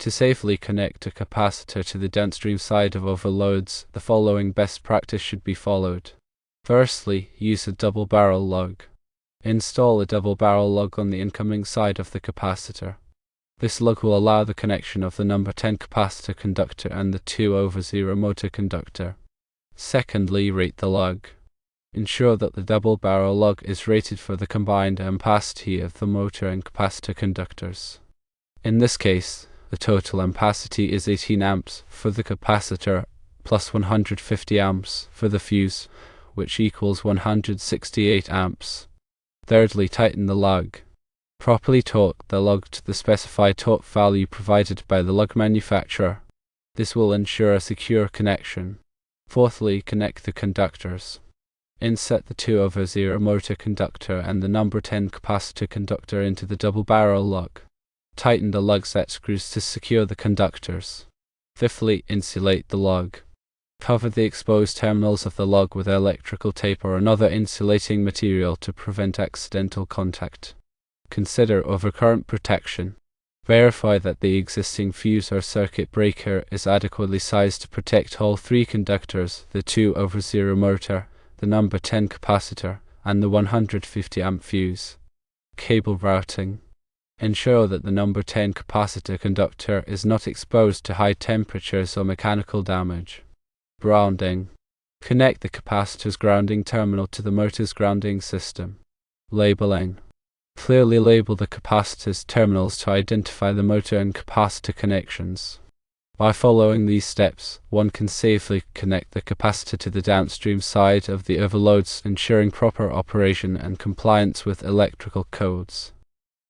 To safely connect a capacitor to the downstream side of overloads, the following best practice should be followed. Firstly, use a double barrel lug. Install a double barrel lug on the incoming side of the capacitor. This lug will allow the connection of the number 10 capacitor conductor and the 2/0 motor conductor. Secondly, rate the lug. Ensure that the double barrel lug is rated for the combined ampacity of the motor and capacitor conductors. In this case, the total ampacity is 18 amps for the capacitor plus 150 amps for the fuse, which equals 168 amps. Thirdly, tighten the lug. Properly torque the lug to the specified torque value provided by the lug manufacturer. This will ensure a secure connection. Fourthly, connect the conductors. Insert the 2/0 motor conductor and the number 10 capacitor conductor into the double barrel lug. Tighten the lug set screws to secure the conductors. Fifthly, insulate the lug. Cover the exposed terminals of the lug with electrical tape or another insulating material to prevent accidental contact. Consider overcurrent protection. Verify that the existing fuse or circuit breaker is adequately sized to protect all three conductors, the 2/0 motor, the number 10 capacitor, and the 150 amp fuse. Cable routing. Ensure that the number 10 capacitor conductor is not exposed to high temperatures or mechanical damage. Grounding. Connect the capacitor's grounding terminal to the motor's grounding system. Labeling. Clearly label the capacitor's terminals to identify the motor and capacitor connections. By following these steps, one can safely connect the capacitor to the downstream side of the overloads, ensuring proper operation and compliance with electrical codes.